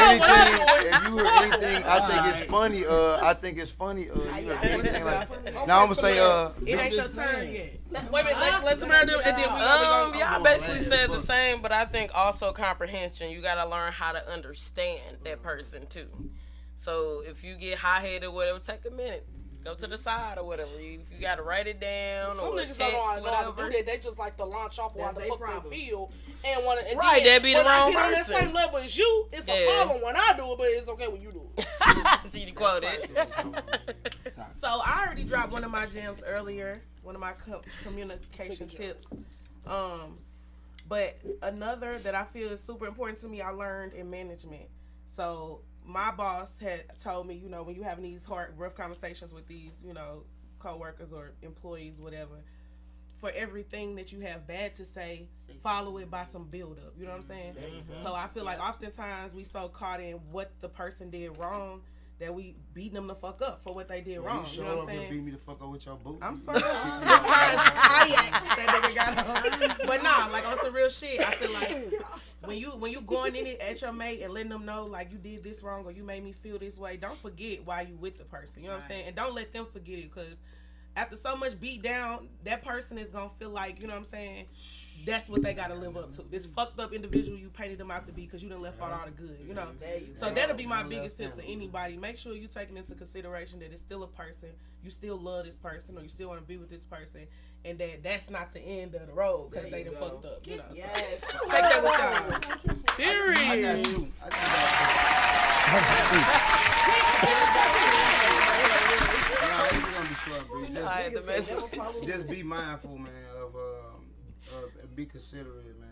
anything, I think it's funny. I think it's funny. You know, anything like. Now I'm gonna say. It ain't your turn yet. Wait a minute, let Tamara do it, and then we y'all basically said the same, but I think also comprehension. You gotta learn how to understand that person too. So if you get hot-headed or whatever, take a minute. Go to the side or whatever. If you gotta write it down some or niggas text, don't know how to whatever. do that. They just like to launch off on the their fuck problem. they feel and want to. Right, that be the wrong when I get on that person. same level as you, it's a problem when I do it, but it's okay when you do it. She quoted. So I already dropped one of my gems earlier, one of my communication tips. But another that I feel is super important to me, I learned in management. So my boss had told me, you know, when you having these rough conversations with these, you know, coworkers or employees, whatever, for everything that you have bad to say, follow it by some build up. You know what I'm saying? So I feel like oftentimes we so caught in what the person did wrong that we beating them the fuck up for what they did wrong. You know what I'm saying? Beat me the fuck up with your boot. I'm sorry. Kayaks that nigga got on. But nah, like on some real shit, I feel like when you going in it at your mate and letting them know like you did this wrong or you made me feel this way, don't forget why you with the person. You know what I'm saying? And don't let them forget it, because after so much beat down, that person is gonna feel like, you know what I'm saying, that's what they gotta live up to. This fucked up individual you painted them out to be because you done left out all the good, you know. So that'll be my biggest tip to anybody. Make sure you taking into consideration that it's still a person, you still love this person or you still want to be with this person, and that's not the end of the road because they done fucked up, you know. Yes. So take that with y'all. Period. I got 2. Just be mindful, man, of be considerate, man.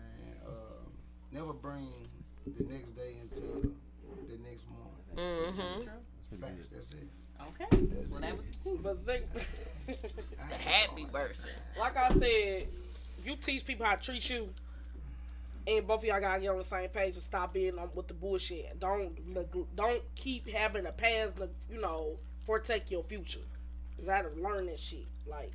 Never bring the next day into the next morning. Facts, that's it. Okay. That's Well, it. that was the 2. But think, The hat be bursting. like I said, if you teach people how to treat you, and both of y'all gotta get on the same page and stop being with the bullshit. Don't keep having a past, you know, forsake your future. Cause I had to learn that shit. Like,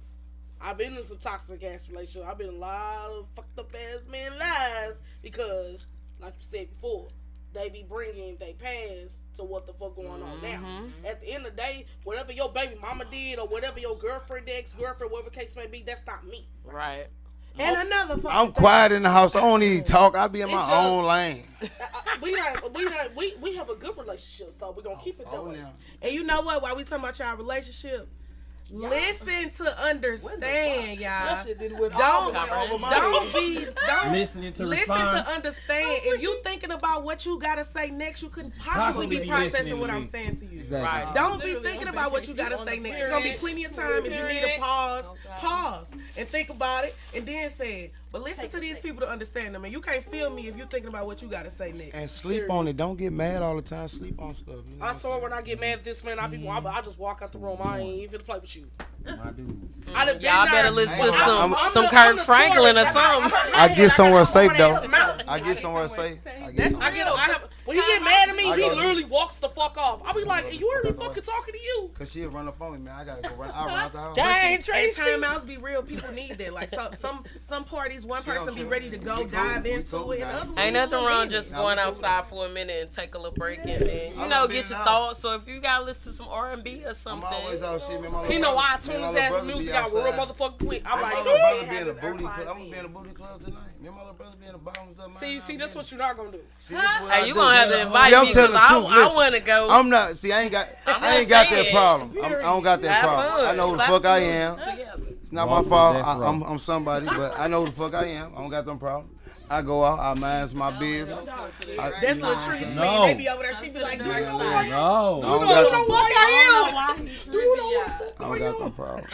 I've been in some toxic ass relationships. I've been in a lot of fucked up ass man lies because, like you said before, they be bringing they past to what the fuck going on now. At the end of the day, whatever your baby mama did or whatever your girlfriend, ex-girlfriend, whatever case may be, that's not me. Right. And another fucking I'm quiet in the house. I don't even talk. I be in my own lane. We have a good relationship, so we're gonna keep it that way. Now. And you know what? While we talking about y'all relationship, listen to understand, y'all. That shit didn't went Don't over my don't Listening to listen respond. to understand. If you thinking about what you gotta say next, you couldn't possibly be listening processing to what me. I'm saying to you. Exactly. Right. Don't be thinking about what you gotta say next. There's gonna be plenty of time if you need a pause and think about it and then say it. But listen to these people to understand them. And you can't feel me if you thinking about what you gotta say next. And sleep on it. Don't get mad all the time. Sleep on stuff. You know I swear when I get mad at this man, I just walk out the room. I ain't even finna play with you. My dudes. Y'all better listen to some I'm Kirk the Franklin or tourist. something. I get somewhere safe though. I I get somewhere safe. I When he get mad at me, he literally walks the fuck off. I'll be like, you heard me fucking talking to you. Cause she'll run up on me, man. I gotta go run. I run out the house. Dang, Tracy. Timeouts be real. People need that. Like some parties, one person be ready to go dive into it, and other ain't nothing wrong just going outside for a minute and take a little break and then get your thoughts. So if you gotta listen to some R&B or something, I'm always out shit, man. He know why I tune his ass music out real motherfucking quick. I'm like, I'm gonna be in a booty club. I'm gonna be in a booty club tonight. Me and my little brother be in the bottoms of my See, that's what you're not gonna do. Hey, you gonna have to invite me because I want to go. I'm not. See, I ain't got that problem. I don't got that problem. I know who the fuck I am. It's not my fault. I'm somebody, but I know who the fuck I am. I don't got them problems. I go out, I mind my business. That's Latrice. No. They be over there. She be like, no. I don't got them problems.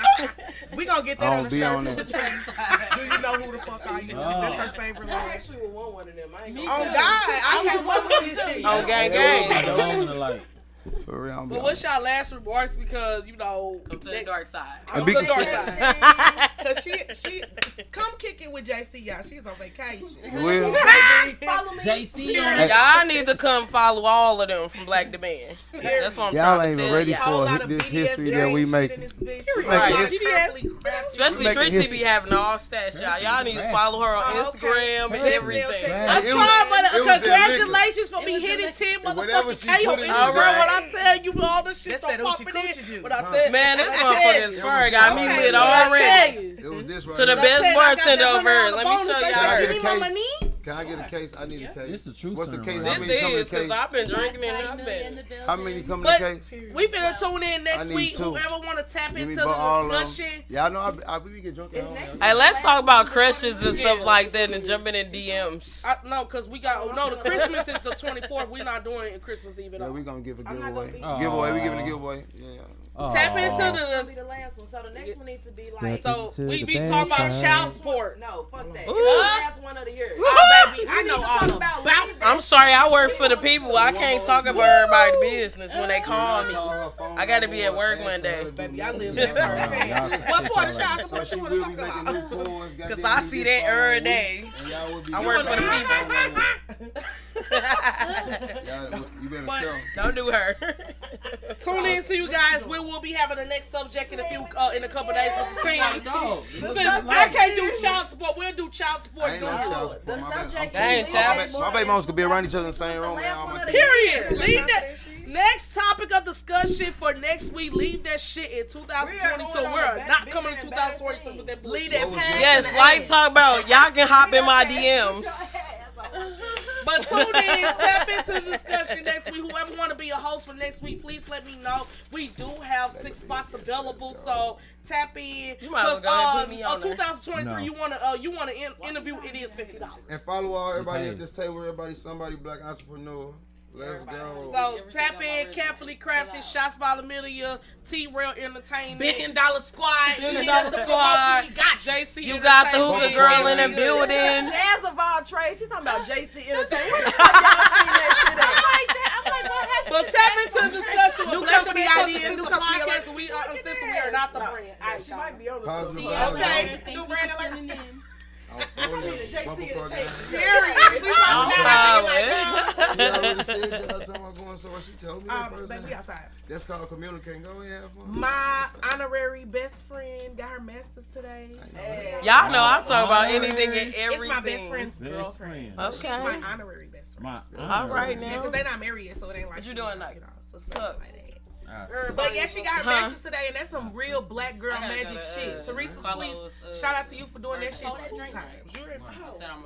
We gonna get that on the shirt for Latrice. Do you know who the fuck are you? That's her favorite line. I actually would want one of them. Oh God, I can't wait with this shit. Oh, gang. For real, but what's y'all last remarks? Because come to the dark side. Come to the dark side. Cause she come kick it with JC, y'all. She's on vacation. Will follow me. JC, y'all need to come follow all of them from Black to Man. That's what I'm y'all trying ain't to even tell ready y'all. for this history that we make. Especially Tracy be having all stats, y'all. Y'all need to follow her on Instagram and everything. I'm trying, but congratulations for me hitting 10 motherfucking K on Instagram. I tell you all the shit don't pop in. But I said, man, this motherfucker is fur got me lit already. It was this right to the best bartender over here. Let me show y'all. Can I get a case? I need a case. This the truth. What's the case? This is because I've been drinking and I've been. How many come in the case? We finna tune in next week. Whoever want to tap into the discussion. Yeah, I know. I we get drunk. Hey, let's talk about crushes and stuff like that and jumping in DMs. No, because we got the Christmas is the 24th. We're not doing it in Christmas Eve at all. Yeah, we gonna give a giveaway. Giveaway. We giving a giveaway. Yeah. Tap into the last one, so the next one needs to be like. So we be talking about child support. No, fuck that. It's the last one of the year. Oh, baby, I know all about. I'm sorry, I work for the people. I can't talk about everybody's business when they call me. I gotta be at work Monday. Baby, I live that. What part of child support you want to talk about? Because I see that every day. I work for the people. You better tell. Don't do her. Tune in, see you guys. We will be having the next subject in a couple days with the team. Since I can't do child support, we'll do child support. I ain't no child support. The subject my baby moms could be around each other in the same room. Period. Leave that. Next topic of discussion for next week. Leave that shit in 2022. We're not coming to 2023 with that bullshit. Leave that past. Yes, like talk about y'all can hop in my DMs. But tune in, tap into the discussion next week. Whoever want to be a host for next week, please let me know. We do have 6 spots available, so tap in. You might as well go ahead and put me on 2023, no. you want to interview? It is $50. And follow everybody at this table. Everybody, somebody black entrepreneur. Let's go. So tap in, carefully crafted, shots by Lamilia, T-Rail Entertainment, $1 billion squad, $1 billion squad. We got JC. You got the hookah girl in the building. Jazz of all trades. She's talking about JC Entertainment. Where the fuck y'all seen that shit at? I'm like, what happened? But tap into the discussion. New company idea, new company podcast. We are not the brand. She might be on the okay. New brand alert. JC already said y'all talking about going somewhere. She told me that first. Baby, outside. That's called communicating. Go ahead, have fun. My honorary best friend got her master's today. Y'all know I'm talking about anything and everything. It's my best friend's girlfriend. Okay. She's my honorary best friend. All right now. Because they're not married yet, so it ain't like. What you doing like? Like but yeah, she got her master's today, and that's some real black girl magic shit. Teresa Sweets, shout out to you for doing that shit 2 times. I said I'm